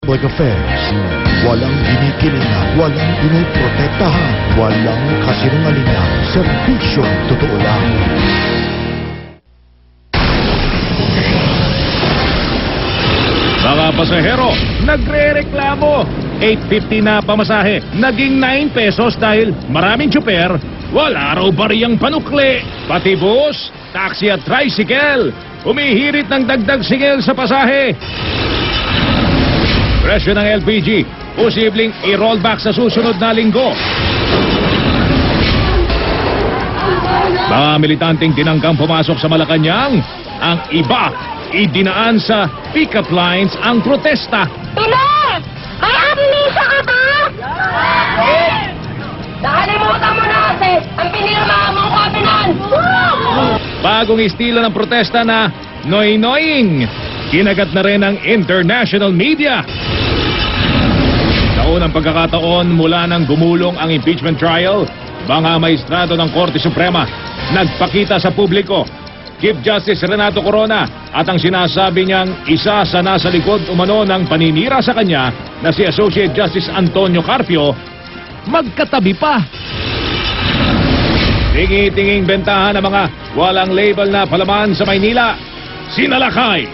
Public affairs. Walang kinikilingan, walang pinoprotektahan, walang kasinungalingan. Serbisyong totoo lang. Mga pasahero, nagre-reklamo. 8.50 na pamasahe, naging 9 pesos dahil maraming tsuper. Wala raw bariyang panukli. Pati bus, taxi at tricycle, humihirit ng dagdag singil sa pasahe. Presyo ng LPG, posibleng i-roll back sa susunod na linggo. Mga militanteng tinangkang pumasok sa Malacanang, ang iba idinaan sa pick-up lines ang protesta. Pilar! May amnesia ka ba? Nakalimutan mo na kasi ang pinirma mong kabinan! Bagong estilo ng protesta na noy-noying. Kinagat na rin ang international media. Sa unang pagkakataon mula nang gumulong ang impeachment trial, mga maestrado ng Korte Suprema nagpakita sa publiko. Chief Justice Renato Corona at ang sinasabi niyang isa sa nasa likod umano ng paninira sa kanya na si Associate Justice Antonio Carpio, magkatabi pa. Tingi-tinging bentahan ng mga walang label na palaman sa Maynila, sinalakay.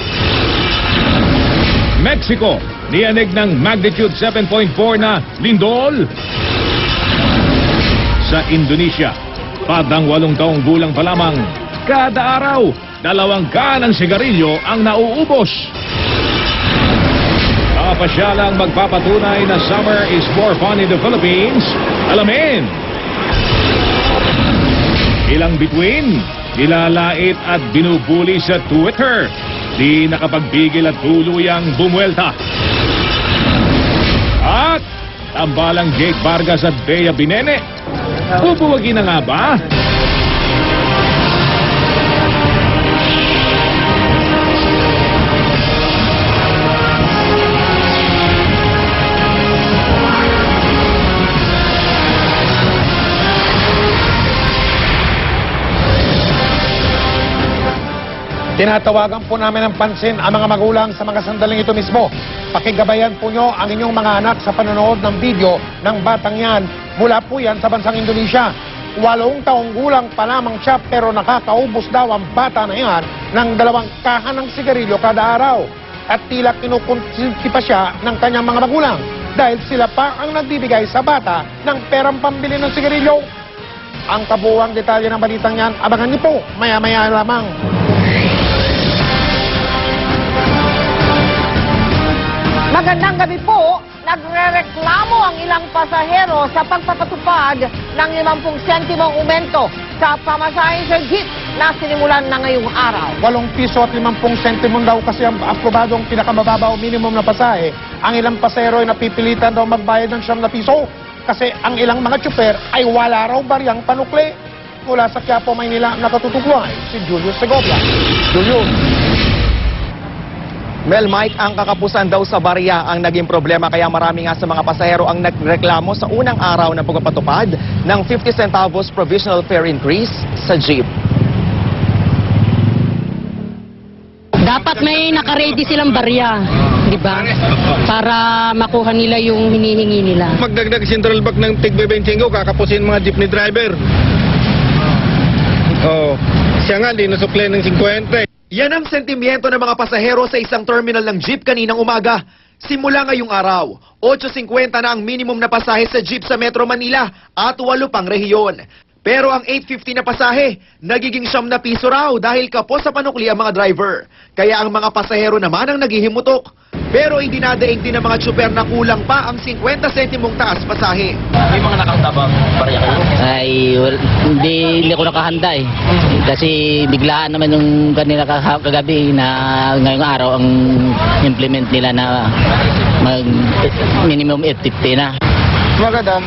Mexico, niyanig ng magnitude 7.4 na lindol. Sa Indonesia, padang 8 taong gulang pa lamang, kada araw, 2 kanang sigarilyo ang nauubos. Mga pasyalang magpapatunay na summer is more fun in the Philippines. Alamin! Ilang bituin, nilalait at binubuli sa Twitter. Di nakapagbigil at tuluyang bumuelta. At tambalang Jake Vargas at Bea Binene. Bubuwagin na nga ba? Tinatawagan po namin ng pansin ang mga magulang sa mga sandaling ito mismo. Pakigabayan po nyo ang inyong mga anak sa panonood ng video ng batang yan. Mula po yan sa bansang Indonesia. 8 taong gulang pa lamang siya pero nakakaubos daw ang bata na yan ng 2 kahan ng sigarilyo kada araw. At tila kinukonsinti pa siya ng kanyang mga magulang dahil sila pa ang nagbibigay sa bata ng perang pambili ng sigarilyo. Ang kabuuang detalye ng balitang yan, abangan niyo po maya-maya lamang. Magandang gabi po. Nagrereklamo ang ilang pasahero sa pagpapatupad ng 50 sentimong aumento sa pamasahe sa jeep na sinimulan na ngayong araw. 8 piso at 50 sentimong daw kasi ang aprobadong pinakamababa o minimum na pasahe. Ang ilang pasahero ay napipilitan daw magbayad ng 9 piso kasi ang ilang mga tsuper ay wala raw bariyang panukli. Mula sa Quiapo, Maynila, nakatutuklay si Julius Segovia. Julius. Mel, Mike, ang kakapusan daw sa barya ang naging problema kaya marami nga sa mga pasahero ang nagreklamo sa unang araw ng pagpapatupad ng 50 centavos provisional fare increase sa jeep. Dapat may naka-ready silang barya, di ba? Para makuha nila yung hinihingi nila. Magdagdag central bank ng tig-25 kakapusin mga jeepney driver. Oh, siya nga di nasuklay ng 50. Yan ang sentimiento ng mga pasahero sa isang terminal ng jeep kaninang umaga. Simula ngayong araw, 8.50 na ang minimum na pasahe sa jeep sa Metro Manila at 8 pang rehiyon. Pero ang 8.50 na pasahe, nagiging 9 piso raw dahil kapos sa panukli ang mga driver. Kaya ang mga pasahero naman ang naghihimutok. Pero idinadaig din ng mga tsuper na kulang pa ang 50 sentimong taas pasahe. May mga nakatabang barya kayo? Ay, hindi ko nakahanda eh. Kasi biglaan naman yung kanila kagabi na ngayong araw ang implement nila na mag minimum 8.50 na. Maganda,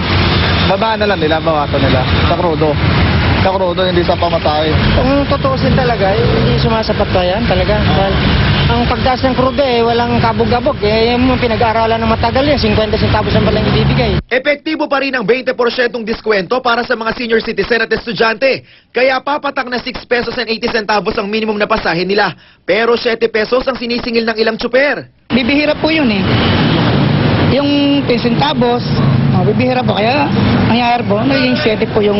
babaan na lang nila, bawasan nila sa krudo. Sa krudo, hindi sa pamasahe. Kung tutuusin talaga, hindi sumasapat pa yan talaga. Dahil ang pagtaas ng krudo walang kabog-gabog. Yung pinag-aaralan ng matagal yan, 50 centavos ang palang ibibigay. Epektibo pa rin ang 20% diskwento para sa mga senior citizen at estudyante. Kaya papatak na 6 pesos and 80 centavos ang minimum na pasahe nila. Pero 7 pesos ang sinisingil ng ilang tsuper. Bibihira po yun eh. Yung 10 centavos, bibihira po. Kaya nangyayari po, naging 7 po yung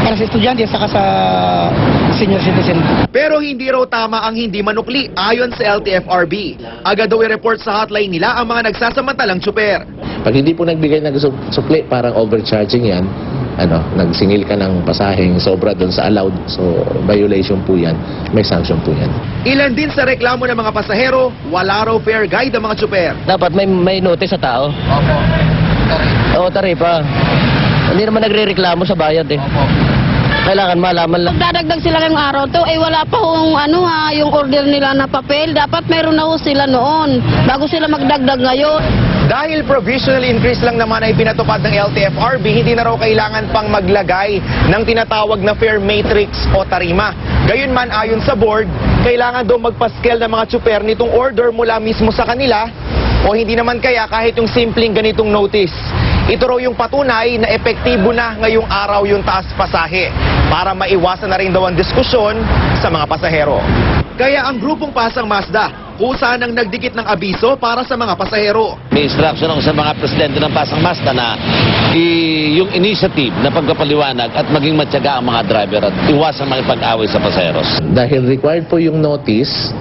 para sa estudyante at saka sa senior citizen. Pero hindi raw tama ang hindi manukli ayon sa LTFRB. Agad daw i-report sa hotline nila ang mga nagsasamantalang tsuper. Pag hindi po nagbigay ng sukli, parang overcharging yan. Nagsingil ka ng pasaheng sobra doon sa allowed. So, violation po yan. May sanction po yan. Ilan din sa reklamo ng mga pasahero, wala raw fair guide ang mga tsuper. Dapat may notice sa tao. Oo, taripa. Hindi naman nagre-reklamo sa bayad eh. Kailangan malaman lang. Magdadagdag sila ng araw to, wala pa yung order nila na papel. Dapat meron na sila noon, bago sila magdagdag ngayon. Dahil provisional increase lang naman ay pinatupad ng LTFRB, hindi na raw kailangan pang maglagay ng tinatawag na fare matrix o tarima. Gayunman, ayon sa board, kailangan daw magpa-scale ng mga tsuper nitong order mula mismo sa kanila o hindi naman kaya kahit yung simpleng ganitong notice. Ito raw yung patunay na epektibo na ngayong araw yung taas pasahe para maiwasan na rin daw ang diskusyon sa mga pasahero. Kaya ang grupong Pasang Mazda, kusa nang nagdikit ng abiso para sa mga pasahero. May instruction ako sa mga presidente ng Pasang Mazda na yung initiative na pagpapaliwanag at maging matyaga ang mga driver at iwasan makipag-away sa pasaheros. Dahil required po yung notice,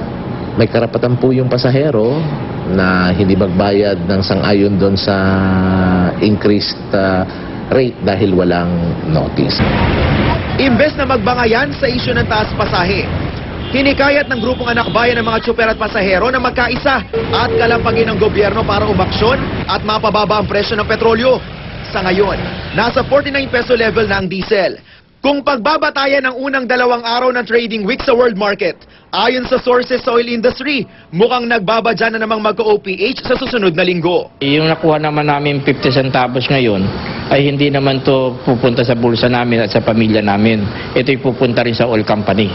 may karapatan po yung pasahero na hindi magbayad ng sang-ayon doon sa increased rate dahil walang notice. Imbes na magbangayan sa isyu ng taas pasahe, hinikayat ng grupong anak bayan ng mga tsuper at pasahero na magkaisa at kalampagin ng gobyerno para umaksyon at mapababa ang presyo ng petrolyo. Sa ngayon, nasa 49 peso level na ang diesel. Kung pagbabatayan ng unang 2 araw ng trading week sa world market, ayon sa sources sa oil industry, mukhang nagbabadya na namang magka-OPH sa susunod na linggo. Yung nakuha naman namin 50 centavos ngayon, ay hindi naman to pupunta sa bulsa namin at sa pamilya namin. Ito'y pupunta rin sa oil company.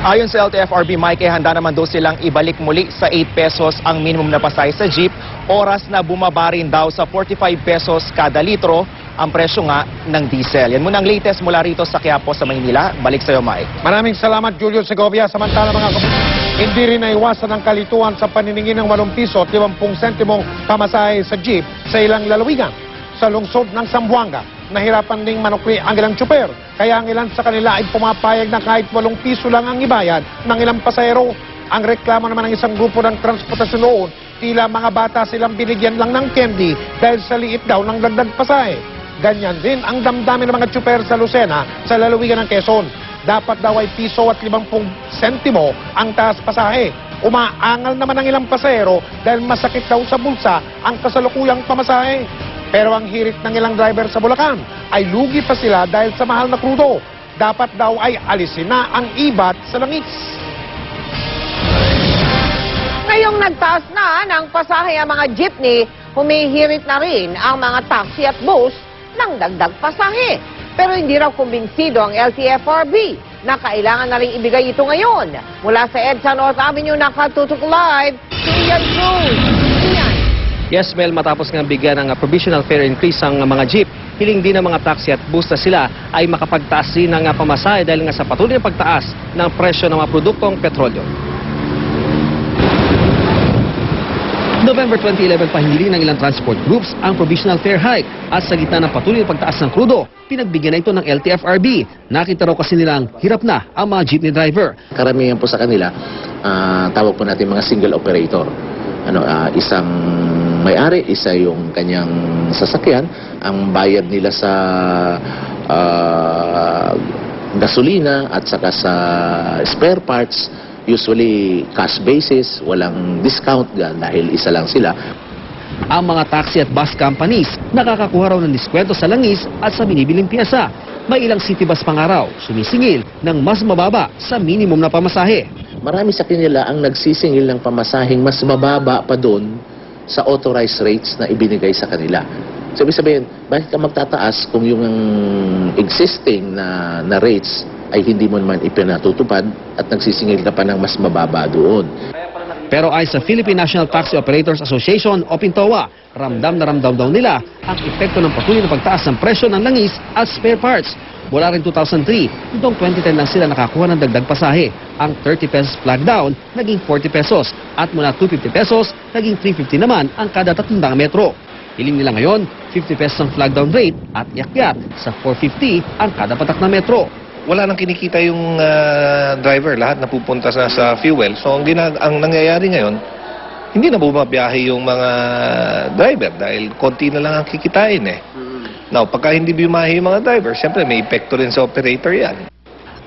Ayon sa LTFRB, Mike, handa naman daw silang ibalik muli sa 8 pesos ang minimum na pasahe sa jeep, oras na bumaba rin daw sa 45 pesos kada litro ang presyo nga ng diesel. Yan muna ang latest mula rito sa Quiapo sa Maynila. Balik sa iyo, Mike. Maraming salamat, Julio Segovia. Samantala mga hindi rin naiwasan ang kalituan sa paniningin ng 8 piso at 50 sentimong pamasahe sa jeep sa ilang lalawigan sa lungsod ng Zamboanga. Nahirapan ding manukli ang ilang tsuper, kaya ang ilan sa kanila ay pumapayag na kahit 8 piso lang ang ibayad ng ilang pasahero. Ang reklamo naman ng isang grupo ng transportasyon noon, tila mga bata silang binigyan lang ng candy dahil sa liit daw ng dagdag pasahe. Ganyan din ang damdamin ng mga tsuper sa Lucena sa lalawigan ng Quezon. Dapat daw ay piso at 50 sentimo ang taas pasahe. Umaangal naman ang ilang pasahero dahil masakit daw sa bulsa ang kasalukuyang pamasahe. Pero ang hirit ng ilang driver sa Bulacan ay lugi pa sila dahil sa mahal na krudo. Dapat daw ay alisin na ang ibat sa langis. Ngayong nagtaas na ng pasahe ang mga jeepney, humihirit na rin ang mga taxi at bus ng dagdag pasahe. Pero hindi raw kumbinsido ang LTFRB na kailangan na rin ibigay ito ngayon. Mula sa EDSA North Avenue, nakatutok live, si Ian Cruz. Ian. Yes, Mel, matapos nga bigyan ng provisional fare increase ang mga jeep, hiling din ng mga taxi at bus na sila ay makapagtaas din ng pamasahe dahil nga sa patuloy na pagtaas ng presyo ng mga produktong petrolyo. November 2011 pahingili ng ilang transport groups ang provisional fare hike at sa gitna ng patuloy na pagtaas ng krudo, pinagbigyan na ito ng LTFRB. Nakita raw kasi nilang hirap na ang mga jeepney driver. Karamihan po sa kanila, tawag po natin mga single operator. Isang may-ari, isa yung kanyang sasakyan, ang bayad nila sa gasolina at saka sa spare parts, usually cash basis, walang discount dahil isa lang sila. Ang mga taxi at bus companies nakakakuha raw ng diskwento sa langis at sa binibiling piyesa. May ilang city bus pangaraw sumisingil ng mas mababa sa minimum na pamasahe. Marami sa kanila ang nagsisingil ng pamasaheng mas mababa pa doon sa authorized rates na ibinigay sa kanila. So, ibig sabihin, bakit ka magtataas kung yung existing na rates ay hindi mo naman ipinatutupad at nagsisingil ka pa ng mas mababa doon. Pero ay sa Philippine National Taxi Operators Association o PINTOA, ramdam na ramdam daw nila ang epekto ng patuloy na pagtaas ng presyo ng langis at spare parts. Mula rin 2003, noong 2010 lang sila nakakuha ng dagdag pasahe. Ang 30 pesos flag down, naging 40 pesos. At mula 250 pesos, naging 350 naman ang kada 300 metro. Hiling nila ngayon, 50 pesos ang flag down rate at yakyat sa 450 ang kada patak na metro. Wala nang kinikita yung driver, lahat napupunta sa fuel. So ang nangyayari ngayon, hindi na bumabiyahe yung mga driver dahil konti na lang ang kikitain eh. Now, pagka hindi bumahe yung mga driver, siyempre may epekto rin sa operator yan.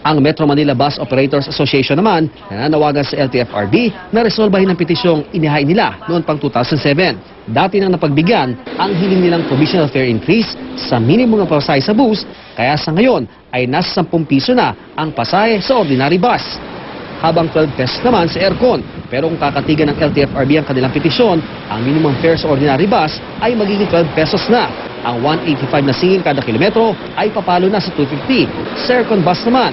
Ang Metro Manila Bus Operators Association naman nananawagan sa LTFRB na resolbahin ang petisyong inihain nila noon pang 2007. Dati nang napagbigyan ang hiling nilang provisional fare increase sa minimum na pasahe sa bus, kaya sa ngayon ay nasa 10 piso na ang pasahe sa ordinary bus. Habang 12 pesos naman sa aircon. Pero kung kakatigan ng LTFRB ang kanilang petisyon, ang minimum fare sa ordinary bus ay magiging 12 pesos na. Ang 185 na singil kada kilometro ay papalo na sa 250. Sa aircon bus naman,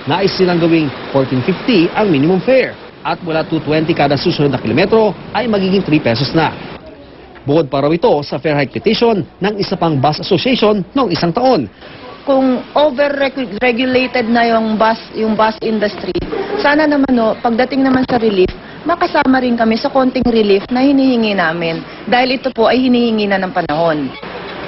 nais silang gawing 1450 ang minimum fare. At mula 220 kada susunod na kilometro ay magiging 3 pesos na. Bukod pa raw ito sa fare hike petition ng isa pang bus association noong isang taon. Kung over-regulated na yung bus industry, sana naman pagdating naman sa relief, makasama rin kami sa konting relief na hinihingi namin. Dahil ito po ay hinihingi na ng panahon.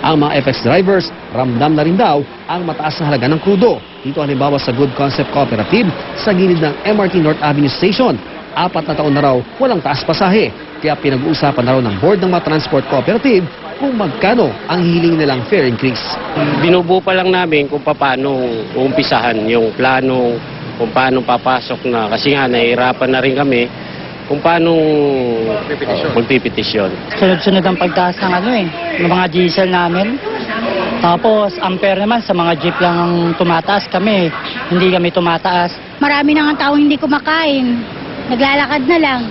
Ang mga FX drivers, ramdam na rin daw ang mataas na halaga ng krudo. Dito halimbawa sa Good Concept Cooperative sa gilid ng MRT North Avenue Station. 4 na taon na raw walang taas pasahe. Kaya pinag-uusapan na raw ng board ng mga transport cooperative kung magkano ang hihiling nilang fare increase. Binubuo pa lang namin kung paano umpisahan yung plano, kung paano papasok na. Kasi nga nahihirapan na rin kami kung paano magpipetisyon. Sunod-sunod ang pagtaas ng mga diesel namin. Tapos ampere naman sa mga jeep lang ang tumataas kami. Hindi kami tumataas. Marami na nga taong hindi kumakain. Naglalakad na lang.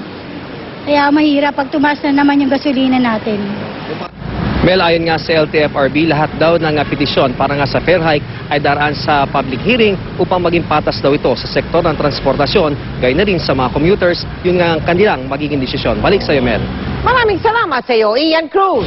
Kaya mahirap pag tumaas na naman yung gasolina natin. Mel, ayon nga sa LTFRB, lahat daw ng petisyon para nga sa fare hike ay daraan sa public hearing upang maging patas daw ito sa sektor ng transportasyon, gaya na rin sa mga commuters, yun nga ang kanilang magiging desisyon. Balik sa iyo, Mel. Maraming salamat sa iyo, Ian Cruz.